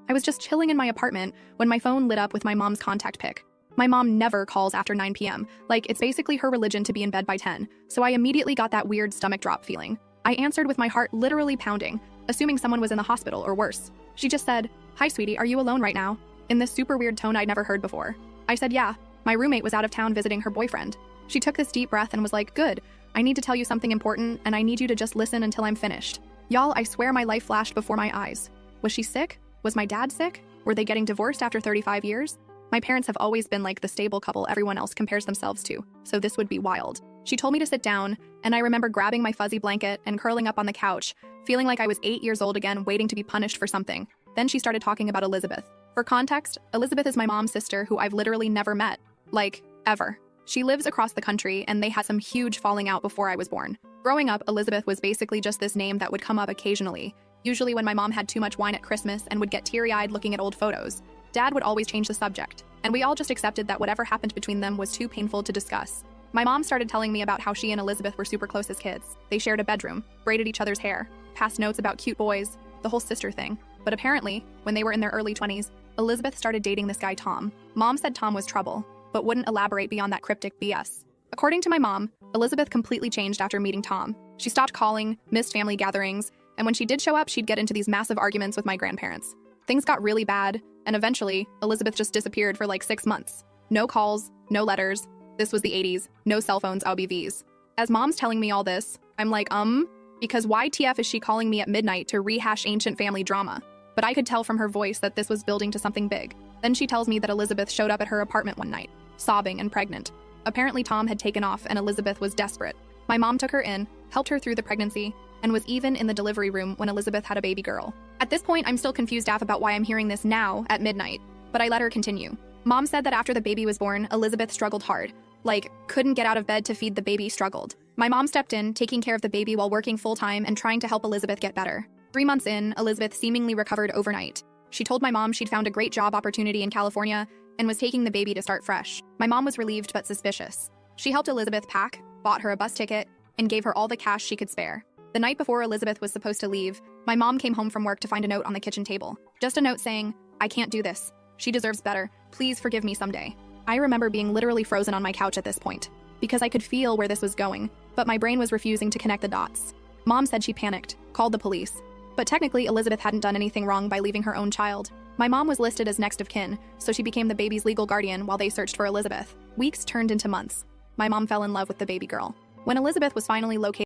I was just chilling in my apartment when my phone lit up with my mom's contact pic. My mom never calls after 9 p.m. Like, it's basically her religion to be in bed by 10, so I immediately got that weird stomach drop feeling. I answered with my heart literally pounding, assuming someone was in the hospital or worse. She just said, "Hi, sweetie, are you alone right now?" in this super weird tone I'd never heard before. I said, "Yeah, my roommate was out of town visiting her boyfriend." She took this deep breath and was like, "Good, I need to tell you something important, and I need you to just listen until I'm finished." Y'all, I swear my life flashed before my eyes. Was she sick? Was my dad sick? Were they getting divorced after 35 years? My parents have always been like the stable couple everyone else compares themselves to, so this would be wild. She told me to sit down, and I remember grabbing my fuzzy blanket and curling up on the couch, feeling like I was 8 years old again, waiting to be punished for something. Then she started talking about Elizabeth. For context, Elizabeth is my mom's sister who I've literally never met. Like, ever. She lives across the country, and they had some huge falling out before I was born. Growing up, Elizabeth was basically just this name that would come up occasionally, usually when my mom had too much wine at Christmas and would get teary-eyed looking at old photos. Dad would always change the subject, and we all just accepted that whatever happened between them was too painful to discuss. My mom started telling me about how she and Elizabeth were super close as kids. They shared a bedroom, braided each other's hair, passed notes about cute boys, the whole sister thing. But apparently, when they were in their early 20s, Elizabeth started dating this guy Tom. Mom said Tom was trouble, but wouldn't elaborate beyond that cryptic BS. According to my mom, Elizabeth completely changed after meeting Tom. She stopped calling, missed family gatherings, and when she did show up, she'd get into these massive arguments with my grandparents. Things got really bad, and eventually, Elizabeth just disappeared for like 6 months. No calls, no letters. This was the 80s, no cell phones, ABVs. As mom's telling me all this, I'm like, because why TF is she calling me at midnight to rehash ancient family drama? But I could tell from her voice that this was building to something big. Then she tells me that Elizabeth showed up at her apartment one night, sobbing and pregnant. Apparently Tom had taken off and Elizabeth was desperate. My mom took her in, helped her through the pregnancy, and was even in the delivery room when Elizabeth had a baby girl. At this point, I'm still confused about why I'm hearing this now at midnight, but I let her continue. Mom said that after the baby was born, Elizabeth struggled hard. Like, couldn't get out of bed to feed the baby, struggled. My mom stepped in, taking care of the baby while working full-time and trying to help Elizabeth get better. 3 months in, Elizabeth seemingly recovered overnight. She told my mom she'd found a great job opportunity in California and was taking the baby to start fresh. My mom was relieved but suspicious. She helped Elizabeth pack, bought her a bus ticket, and gave her all the cash she could spare. The night before Elizabeth was supposed to leave, my mom came home from work to find a note on the kitchen table. Just a note saying, "I can't do this. She deserves better. Please forgive me someday." I remember being literally frozen on my couch at this point, because I could feel where this was going, but my brain was refusing to connect the dots. Mom said she panicked, called the police. But technically, Elizabeth hadn't done anything wrong by leaving her own child. My mom was listed as next of kin, so she became the baby's legal guardian while they searched for Elizabeth. Weeks turned into months. My mom fell in love with the baby girl. When Elizabeth was finally located